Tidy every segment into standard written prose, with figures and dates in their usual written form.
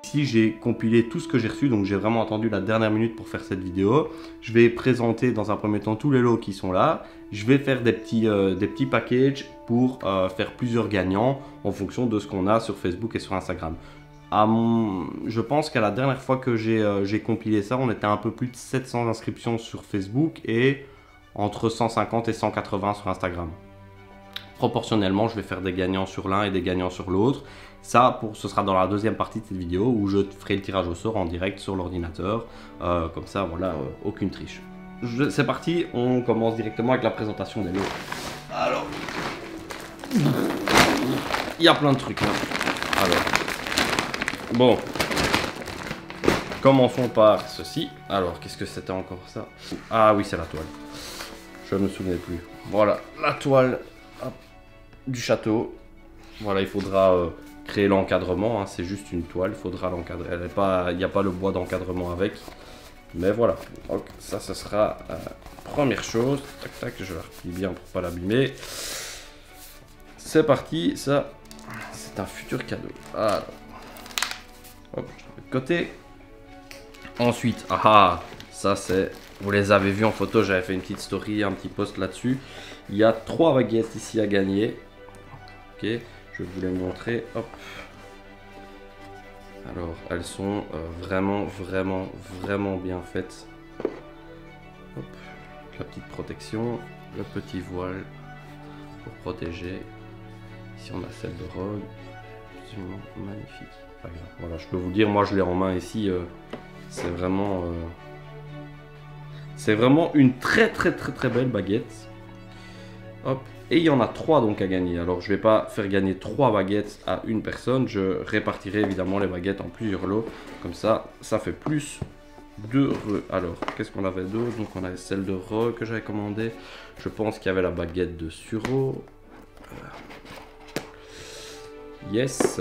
Ici, j'ai compilé tout ce que j'ai reçu, donc j'ai vraiment attendu la dernière minute pour faire cette vidéo. Je vais présenter dans un premier temps tous les lots qui sont là. Je vais faire des petits packages pour faire plusieurs gagnants en fonction de ce qu'on a sur Facebook et sur Instagram. Je pense qu'à la dernière fois que j'ai compilé ça, on était à un peu plus de 700 inscriptions sur Facebook et entre 150 et 180 sur Instagram. Proportionnellement, je vais faire des gagnants sur l'un et des gagnants sur l'autre. Ça, ce sera dans la deuxième partie de cette vidéo où je ferai le tirage au sort en direct sur l'ordinateur. Comme ça, voilà, aucune triche. C'est parti, on commence directement avec la présentation des lots. Alors, il y a plein de trucs. Alors, bon, commençons par ceci. Alors, qu'est-ce que c'était encore ça? Ah oui, c'est la toile. Je ne me souvenais plus. Voilà, la toile du château. Voilà, il faudra créer l'encadrement. Hein. C'est juste une toile, il faudra l'encadrer. Il n'y a pas le bois d'encadrement avec. Mais voilà, donc ça, ce sera première chose. Tac, tac, je la replie bien pour pas l'abîmer. C'est parti, ça, c'est un futur cadeau. Alors, hop, je le mets de côté. Ensuite, ça c'est, vous les avez vus en photo, j'avais fait une petite story, un petit post là-dessus. Il y a 3 baguettes ici à gagner. Ok, je vais vous les montrer. Hop. Alors, elles sont vraiment bien faites. Hop. La petite protection, le petit voile pour protéger. Ici, on a celle de Rogue. Absolument magnifique. Pas grave. Voilà, je peux vous dire, moi je l'ai en main ici. C'est vraiment une très belle baguette. Hop. Et il y en a 3 donc à gagner. Alors je vais pas faire gagner 3 baguettes à une personne. Je répartirai évidemment les baguettes en plusieurs lots. Comme ça, ça fait plus de... Alors, qu'est-ce qu'on avait d'autre? Donc on avait celle de Rogue que j'avais commandée. Je pense qu'il y avait la baguette de Suro. Yes.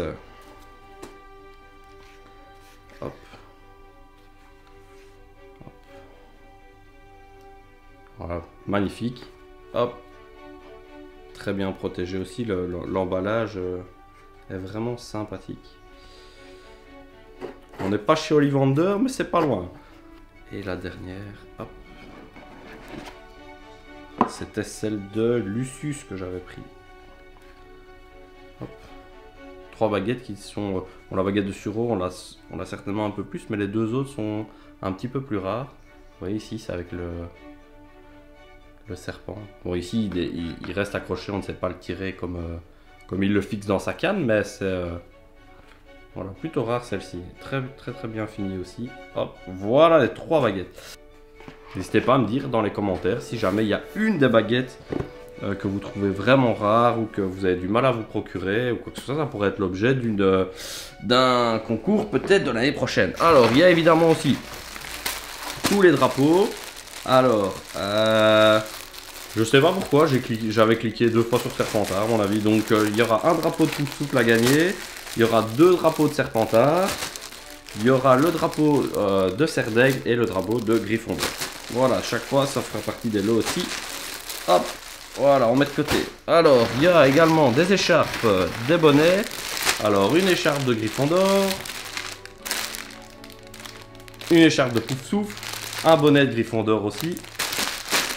Hop. Hop. Voilà, magnifique. Hop. Très bien protégé aussi, l'emballage est vraiment sympathique. On n'est pas chez Ollivander, mais c'est pas loin. Et la dernière, hop. C'était celle de Lucius que j'avais pris. Hop. 3 baguettes qui sont... Bon, la baguette de Suro, on l'a certainement un peu plus, mais les 2 autres sont un petit peu plus rares. Vous voyez ici, c'est avec le serpent. Bon, ici, il reste accroché, on ne sait pas le tirer comme il le fixe dans sa canne, mais c'est voilà, plutôt rare celle-ci. Très bien finie aussi. Hop, voilà les 3 baguettes. N'hésitez pas à me dire dans les commentaires si jamais il y a une des baguettes que vous trouvez vraiment rare ou que vous avez du mal à vous procurer ou quoi que ce soit. Ça pourrait être l'objet d'un concours peut-être de l'année prochaine. Alors, il y a évidemment aussi tous les drapeaux. Alors, je sais pas pourquoi, j'avais cliqué 2 fois sur Serpentard à mon avis. Donc il y aura un drapeau de Poufsouffle à gagner, il y aura 2 drapeaux de Serpentard, il y aura le drapeau de Serdaigle et le drapeau de Gryffondor. Voilà, chaque fois ça fera partie des lots aussi. Hop, voilà, on met de côté. Alors, il y a également des écharpes, des bonnets. Alors, une écharpe de Gryffondor, une écharpe de Poufsouffle, un bonnet de Gryffondor aussi.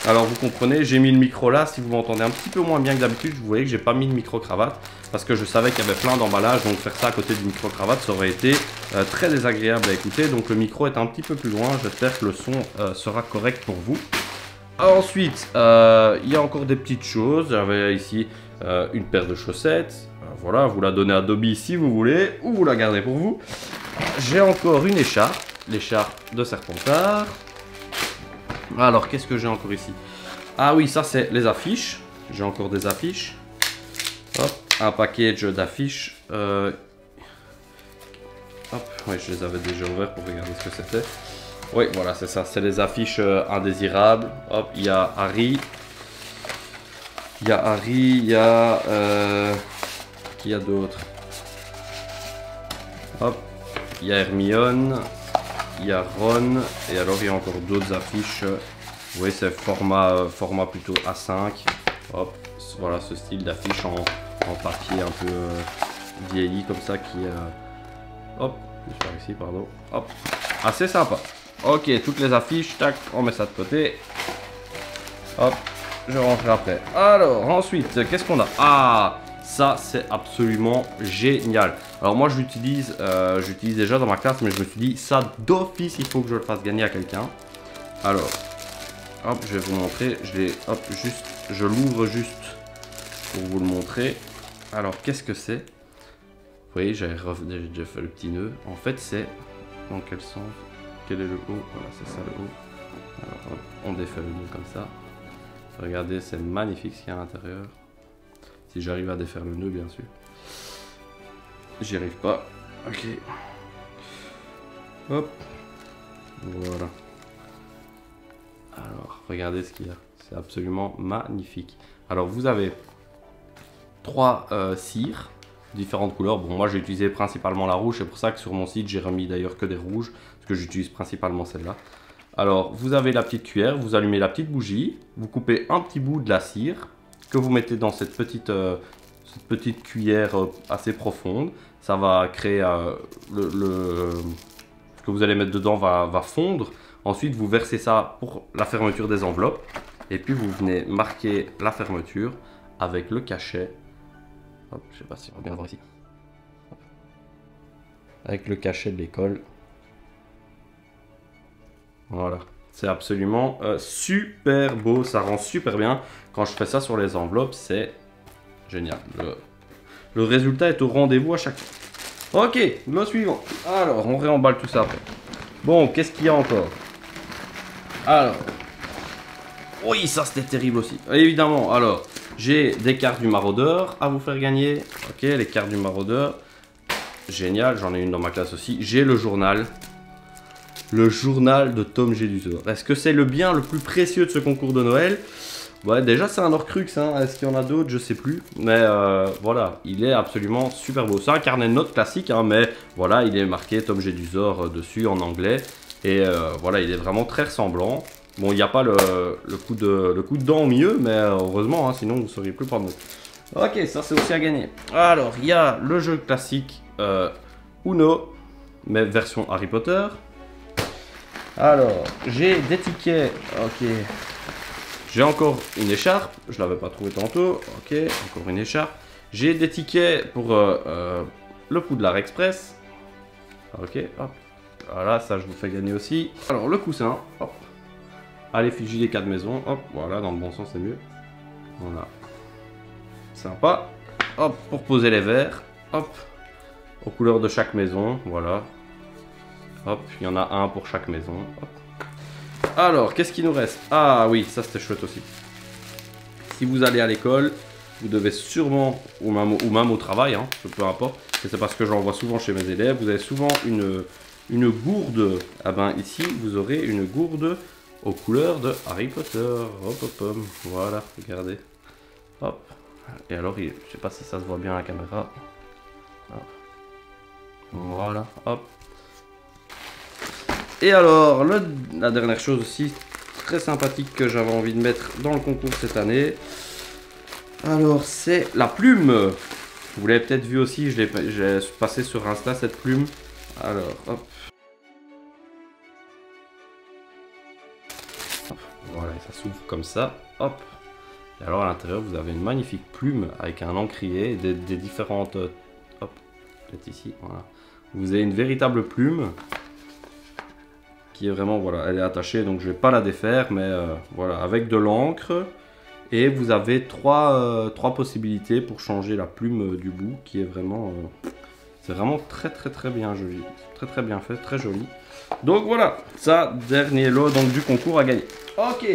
Alors vous comprenez, j'ai mis le micro là, si vous m'entendez un petit peu moins bien que d'habitude, vous voyez que j'ai pas mis de micro-cravate parce que je savais qu'il y avait plein d'emballages, donc faire ça à côté du micro-cravate, ça aurait été très désagréable à écouter. Donc le micro est un petit peu plus loin, j'espère que le son sera correct pour vous. Ensuite, il y a encore des petites choses. J'avais ici une paire de chaussettes, voilà, vous la donnez à Dobby si vous voulez, ou vous la gardez pour vous. J'ai encore une écharpe, l'écharpe de Serpentard. Alors, qu'est-ce que j'ai encore ici? Ah oui, ça c'est les affiches. J'ai encore des affiches. Hop, un package d'affiches. Hop, oui, je les avais déjà ouverts pour regarder ce que c'était. Oui, voilà, c'est ça. C'est les affiches indésirables. Hop, il y a Harry. Il y a Harry, il y a... qui y a d'autres? Hop, il y a Hermione. Il y a Ron, et alors il y a encore d'autres affiches. Vous voyez, c'est format plutôt A5. Hop, voilà ce style d'affiche en papier un peu vieilli comme ça qui hop, Plus par ici, pardon. Hop. Assez sympa. Ok, toutes les affiches, tac, on met ça de côté. Hop, je rentrerai après. Alors, ensuite, qu'est-ce qu'on a? Ah, ça, c'est absolument génial. Alors moi, j'utilise déjà dans ma classe, mais je me suis dit, ça d'office, il faut que je le fasse gagner à quelqu'un. Alors, hop, je vais vous montrer. Je l'ouvre juste pour vous le montrer. Alors, qu'est-ce que c'est? Vous voyez, j'ai déjà fait le petit nœud. En fait, c'est... Dans quel sens? Quel est le haut? Voilà, c'est ça le haut. Alors, hop, on défait le nœud comme ça. Regardez, c'est magnifique ce qu'il y a à l'intérieur. Si j'arrive à défaire le nœud, bien sûr. J'y arrive pas. Ok. Hop. Voilà. Alors, regardez ce qu'il y a. C'est absolument magnifique. Alors, vous avez 3 cires, différentes couleurs. Bon, moi, j'ai utilisé principalement la rouge. C'est pour ça que sur mon site, j'ai remis d'ailleurs que des rouges. Parce que j'utilise principalement celle-là. Alors, vous avez la petite cuillère. Vous allumez la petite bougie. Vous coupez un petit bout de la cire que vous mettez dans cette petite cuillère assez profonde. Ça va créer ce que vous allez mettre dedans va fondre. Ensuite, vous versez ça pour la fermeture des enveloppes. Et puis, vous venez marquer la fermeture avec le cachet. Hop, je sais pas si on va bien voir ici. Hop. Avec le cachet de l'école. Voilà. C'est absolument super beau. Ça rend super bien. Quand je fais ça sur les enveloppes, c'est génial. Le résultat est au rendez-vous à chaque fois. Ok, le suivant. Alors, on réemballe tout ça après. Bon, qu'est-ce qu'il y a encore? Alors, oui, ça c'était terrible aussi. Évidemment, alors, j'ai des cartes du maraudeur à vous faire gagner. Ok, les cartes du maraudeur. Génial, j'en ai une dans ma classe aussi. J'ai le journal. Le journal de Tom Jedusor. Est-ce que c'est le bien le plus précieux de ce concours de Noël? Ouais, déjà c'est un Horcrux, hein. Est-ce qu'il y en a d'autres? Je sais plus. Mais voilà, il est absolument super beau. C'est un carnet de notes classique, hein, mais voilà, il est marqué Tom Jedusor dessus en anglais. Et voilà, il est vraiment très ressemblant. Bon, il n'y a pas le coup de dent au milieu, mais heureusement, hein, sinon vous ne sauriez plus prendre. Ok, ça c'est aussi à gagner. Alors, il y a le jeu classique Uno, mais version Harry Potter. Alors, j'ai des tickets. Ok. J'ai encore une écharpe. Je l'avais pas trouvé tantôt. Ok, encore une écharpe. J'ai des tickets pour le Poudlard Express. Ok, hop. Voilà, ça je vous fais gagner aussi. Alors, le coussin. Hop. À l'effigie des 4 maisons. Hop, voilà, dans le bon sens c'est mieux. Voilà. Sympa. Hop, pour poser les verres. Hop. Aux couleurs de chaque maison. Voilà. Hop, il y en a un pour chaque maison. Hop. Alors, qu'est-ce qu'il nous reste? Ah oui, ça c'était chouette aussi. Si vous allez à l'école, vous devez sûrement, ou même au travail, hein, peu importe, et c'est parce que j'en vois souvent chez mes élèves, vous avez souvent une gourde. Ah ben ici, vous aurez une gourde aux couleurs de Harry Potter. Hop, hop, hop. Voilà, regardez. Hop. Et alors, je sais pas si ça se voit bien à la caméra. Voilà, hop. Et alors, la dernière chose aussi, très sympathique que j'avais envie de mettre dans le concours cette année. Alors, c'est la plume. Vous l'avez peut-être vu aussi, j'ai passé sur Insta cette plume. Alors, hop. Hop. Voilà, ça s'ouvre comme ça. Hop. Et alors, à l'intérieur, vous avez une magnifique plume avec un encrier et des différentes... hop, peut-être ici, voilà. Vous avez une véritable plume. Qui est vraiment, voilà, elle est attachée, donc je vais pas la défaire, mais voilà, avec de l'encre. Et vous avez trois possibilités pour changer la plume du bout, qui est vraiment, c'est vraiment très bien joli, très bien fait, très joli. Donc voilà, ça, dernier lot donc du concours à gagner. Ok.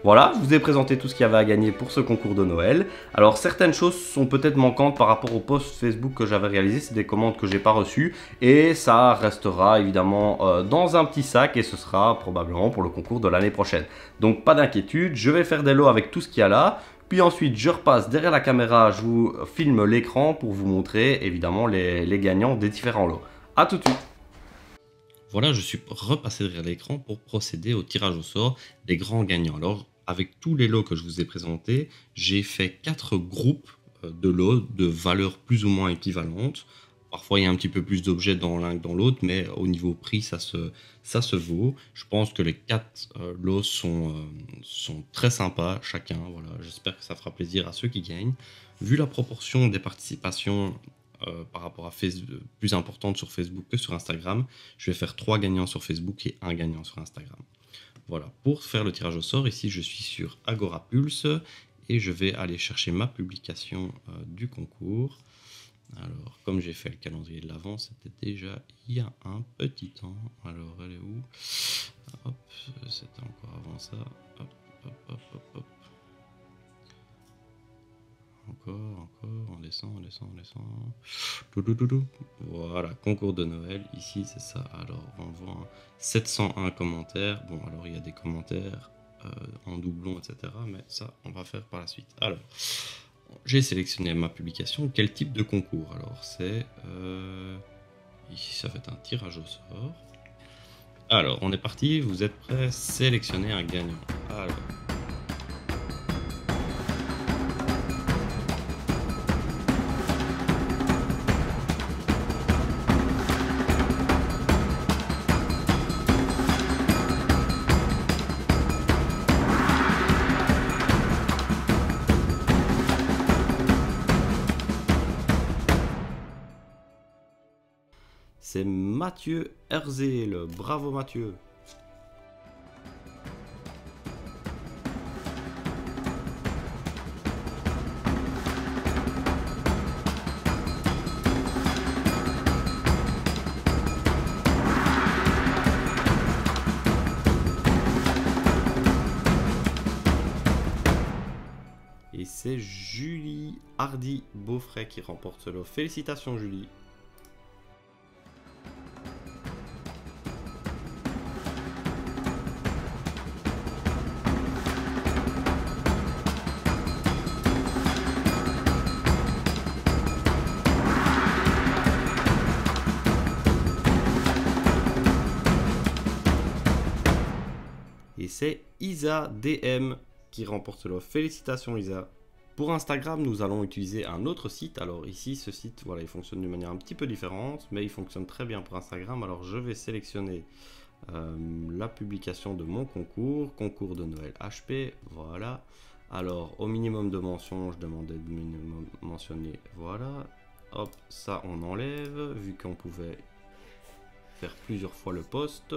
Voilà, je vous ai présenté tout ce qu'il y avait à gagner pour ce concours de Noël. Alors certaines choses sont peut-être manquantes par rapport au post Facebook que j'avais réalisé, c'est des commandes que j'ai pas reçues et ça restera évidemment dans un petit sac et ce sera probablement pour le concours de l'année prochaine. Donc pas d'inquiétude, je vais faire des lots avec tout ce qu'il y a là. Puis ensuite je repasse derrière la caméra, je vous filme l'écran pour vous montrer évidemment les gagnants des différents lots. A tout de suite. Voilà, je suis repassé derrière l'écran pour procéder au tirage au sort des grands gagnants. Alors, avec tous les lots que je vous ai présentés, j'ai fait 4 groupes de lots de valeurs plus ou moins équivalentes Parfois, il y a un petit peu plus d'objets dans l'un que dans l'autre, mais au niveau prix, ça se vaut. Je pense que les 4 lots sont très sympas, chacun. Voilà, j'espère que ça fera plaisir à ceux qui gagnent. Vu la proportion des participations par rapport à Facebook, plus importante sur Facebook que sur Instagram, je vais faire 3 gagnants sur Facebook et 1 gagnant sur Instagram. Voilà, pour faire le tirage au sort, ici je suis sur Agora Pulse et je vais aller chercher ma publication du concours. Alors, comme j'ai fait le calendrier de l'avant, c'était déjà il y a un petit temps. Alors, elle est où? Hop, c'était encore avant ça. Hop, hop, hop, hop, hop. Encore, on descend. Voilà, concours de Noël, ici c'est ça. Alors, on voit 701 commentaires. Bon, alors il y a des commentaires en doublon, etc. Mais ça, on va faire par la suite. Alors, j'ai sélectionné ma publication. Quel type de concours? Alors, c'est... ici, ça va être un tirage au sort. Alors, on est parti. Vous êtes prêts? Sélectionnez un gagnant. Alors... C'est Mathieu Herzl. Bravo Mathieu. Et c'est Julie Hardy Beaufray qui remporte ce lot. Félicitations Julie. Et c'est Isa DM qui remporte ce lot. Félicitations Isa. Pour Instagram, nous allons utiliser un autre site. Alors ici, ce site, voilà, il fonctionne d'une manière un petit peu différente, mais il fonctionne très bien pour Instagram. Alors je vais sélectionner la publication de mon concours, concours de Noël HP, voilà. Alors au minimum de mentions, je demandais de minimum mentionner, voilà. Hop, ça on enlève, vu qu'on pouvait faire plusieurs fois le post.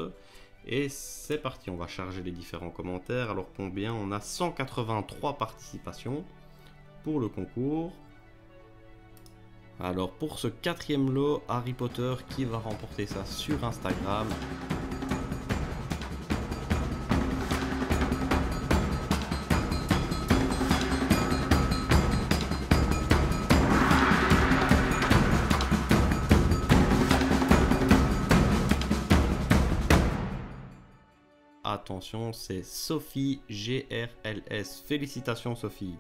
Et c'est parti, on va charger les différents commentaires. Alors combien? On a 183 participations pour le concours. Alors pour ce 4e lot, Harry Potter, qui va remporter ça sur Instagram? Attention, c'est Sophie GRLS. Félicitations Sophie.